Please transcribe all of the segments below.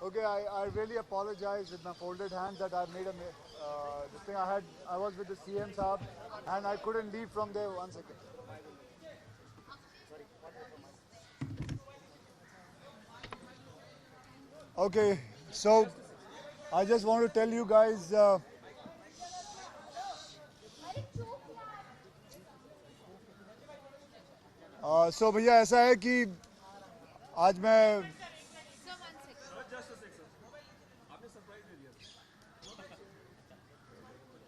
Okay, I really apologize with my folded hands that I made this thing. I was with the CM Saab and I couldn't leave from there. 1 second. Okay, so I just want to tell you guys. So भैया ऐसा है कि आज मैं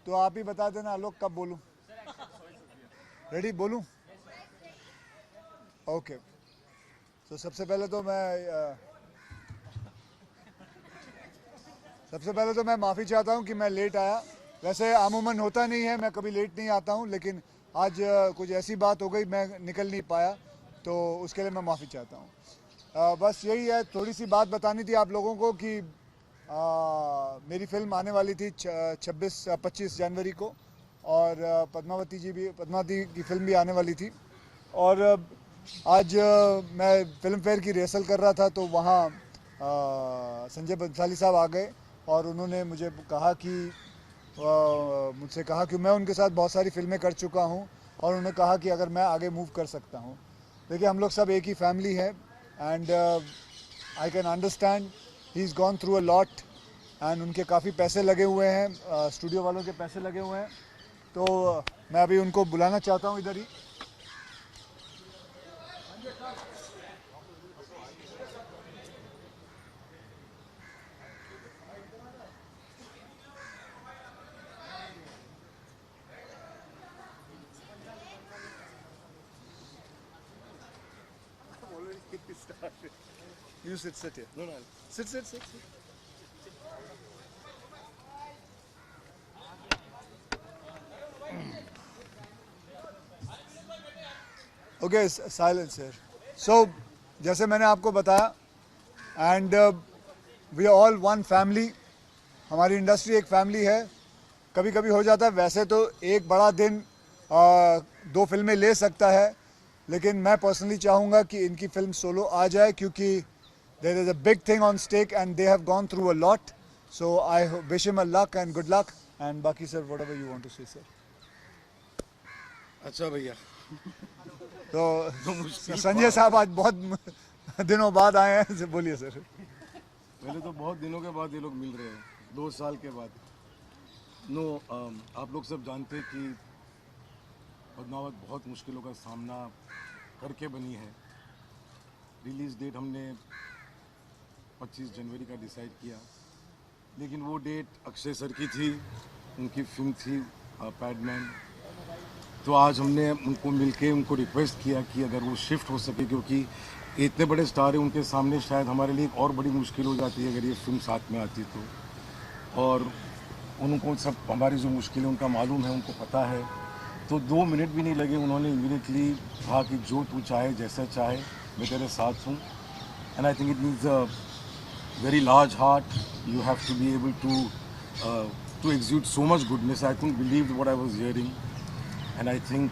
तो आप ही बता देना आलोक कब बोलूं. रेडी बोलूं? ओके. तो सबसे पहले तो मैं माफ़ी चाहता हूं कि मैं लेट आया. वैसे अमूमन होता नहीं है, मैं कभी लेट नहीं आता हूं, लेकिन आज कुछ ऐसी बात हो गई, मैं निकल नहीं पाया, तो उसके लिए मैं माफ़ी चाहता हूं. बस यही है, थोड़ी सी बात बतानी थी आप लोगों को कि मेरी फ़िल्म आने वाली थी 25 जनवरी को, और पद्मावती की फ़िल्म भी आने वाली थी. और आज मैं फ़िल्म फेयर की रिहर्सल कर रहा था, तो वहाँ संजय बंसाली साहब आ गए और उन्होंने मुझसे कहा कि मैं उनके साथ बहुत सारी फ़िल्में कर चुका हूँ, और उन्होंने कहा कि अगर मैं आगे मूव कर सकता हूँ. देखिए, हम लोग सब एक ही फैमिली है, and I can understand he is gone through a lot, and उनके काफ़ी पैसे लगे हुए हैं, स्टूडियो वालों के पैसे लगे हुए हैं. तो मैं अभी उनको बुलाना चाहता हूँ इधर ही. You sit here. No. Sit. Okay, silence here. So, जैसे मैंने आपको बताया, and we are all one family. हमारी इंडस्ट्री एक फैमिली है. कभी कभी हो जाता है, वैसे तो एक बड़ा दिन 2 फिल्में ले सकता है, लेकिन मैं पर्सनली चाहूँगा कि इनकी फिल्म सोलो आ जाए, क्योंकि there is a big thing on stake and they have gone through a lot. So I wish him a luck and good luck, and बाकी sir whatever you want to say sir. अच्छा भैया, तो संजय साहब आज बहुत दिनों बाद आए हैं, बोलिए सर. पहले तो बहुत दिनों के बाद ये लोग मिल रहे हैं, 2 साल के बाद. आप लोग सब जानते हैं कि पद्मावत बहुत मुश्किलों का सामना करके बनी है. रिलीज़ डेट हमने 25 जनवरी का डिसाइड किया, लेकिन वो डेट अक्षय सर की थी, उनकी फिल्म थी पैडमैन. तो आज हमने उनको मिलके उनको रिक्वेस्ट किया कि अगर वो शिफ्ट हो सके, क्योंकि इतने बड़े स्टार हैं, उनके सामने शायद हमारे लिए एक और बड़ी मुश्किल हो जाती है अगर ये फिल्म साथ में आती तो. और उनको सब हमारी जो मुश्किल है उनका मालूम है, उनको पता है. तो 2 मिनट भी नहीं लगे, उन्होंने इमीडिएटली कहा कि जो तू चाहे, जैसा चाहे, मैं तेरे साथ हूँ. And I think it means a very large heart. You have to be able to exude so much goodness. I couldn't believe what I was hearing. And I think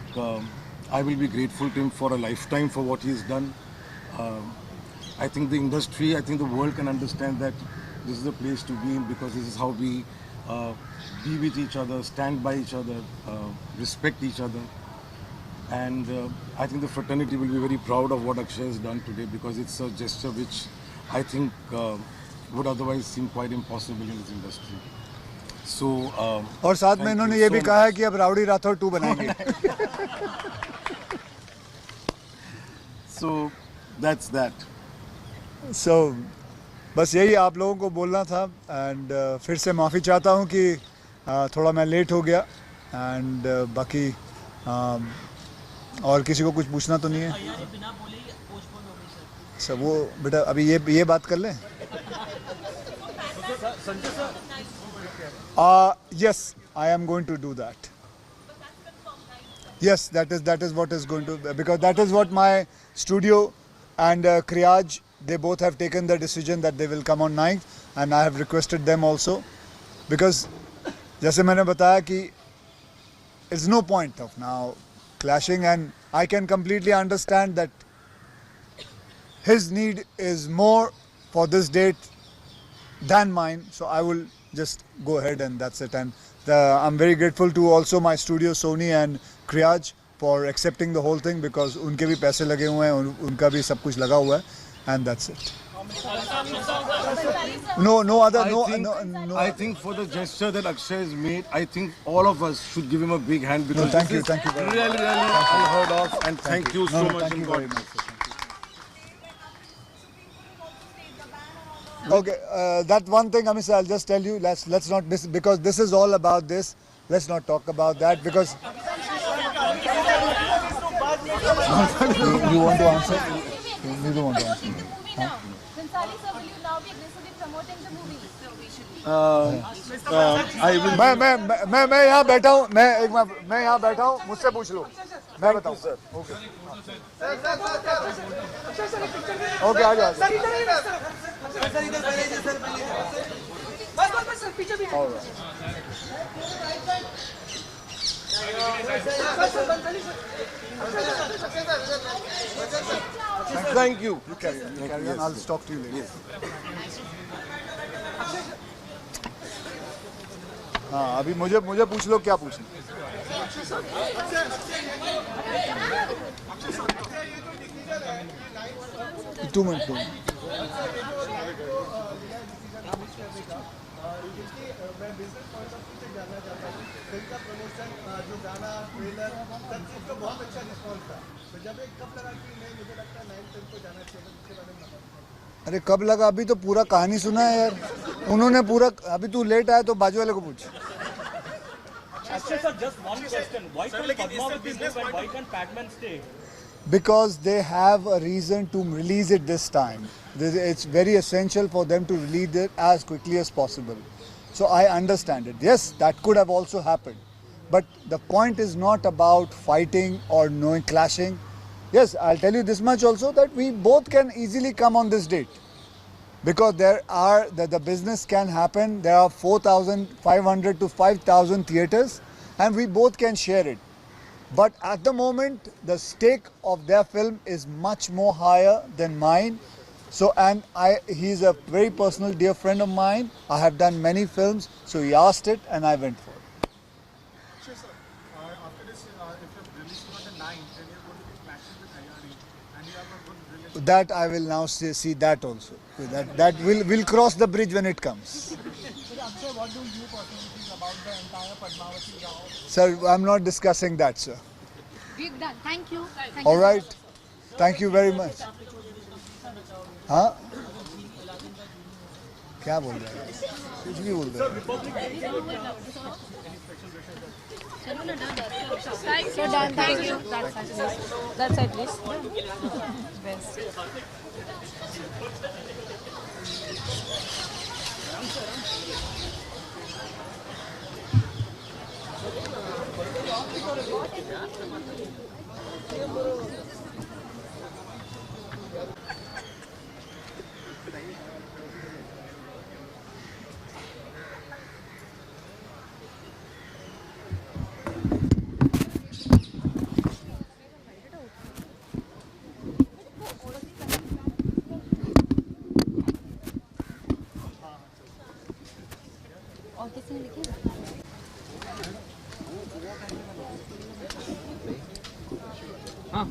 I will be grateful to him for a lifetime for what he's done. I think the industry, I think the world can understand that this is the place to be in, because this is how we be with each other, stand by each other, respect each other. And I think the fraternity will be very proud of what Akshay has done today, because it's a gesture which I think would otherwise seem quite impossible in this industry. So, और साथ में इन्होंने ये भी कहा है कि अब राउडी राठौर 2 बनाएंगे. So that's that. So बस यही आप लोगों को बोलना था, एंड फिर से माफ़ी चाहता हूँ कि थोड़ा मैं लेट हो गया. एंड बाकी और किसी को कुछ पूछना तो नहीं है सर? वो बेटा अभी ये बात कर लें. Yes, I am going to do that. Yes, that is what is going to, because that is what my studio and Kriyaj, they both have taken the decision that they will come on 9th, and I have requested them also, because जैसे मैंने बताया कि it's no point of now clashing, and I can completely understand that his need is more for this date than mine, so I will just go ahead and that's it. And I'm very grateful to also my studio Sony and Kriyaj for accepting the whole thing because उनके भी पैसे लगे हुए हैं, उनका भी सब कुछ लगा हुआ है, and that's it. No other, no. I think for the gesture that Akshay has made, I think all of us should give him a big hand because Thank you this very is much. really unheard of, and thank you so much. Thank you and very God much. Sir. Okay, that one thing, Amit, I'll just tell you. Let's not miss because this is all about this. Let's not talk about that because you want to answer. You don't want to answer. Bhansali sir, will you now be aggressively promoting the movie? So we should be. I will. मैं यहाँ बैठा हूँ, मैं यहाँ बैठा हूँ, मुझसे पूछ लो, मैं बताऊँ सर. ओके आ जाओ. Thank you. You carry on. I'll talk to you later. हाँ अभी मुझे पूछ लो क्या पूछना. 2 minutes. अरे कब लगा, अभी तो पूरा कहानी सुना है यार उन्होंने पूरा. अभी तू लेट आया तो बाजू वाले को पूछ. Actually, sir, just one question. Why can't Padmavati move and why can't Padman stay? Because they have a reason to release it this time. It's very essential for them to release it as quickly as possible. So I understand it. Yes, that could have also happened. But the point is not about fighting or clashing. Yes, I'll tell you this much also that we both can easily come on this date. Because the business can happen. There are 4,500 to 5,000 theatres and we both can share it. But at the moment, the stake of their film is much more higher than mine. So, and he's a very personal dear friend of mine. I have done many films, so he asked it and I went for it. Sure, sir. After this, if you're releasing on the 9th, then you're going to be clashing with Ayari and you have a good relationship. That I will now see that also. That will cross the bridge when it comes. Akshay, what do you personally think about the entire Padmavati Rao? Sir, I'm not discussing that, sir. We've done. Thank you. All right. Thank you very much. हाँ क्या बोल रहे हैं, कुछ भी बोल रहे हैं. So done. Thank you. That's it, please. Best. और किसी ने लिखी? हाँ.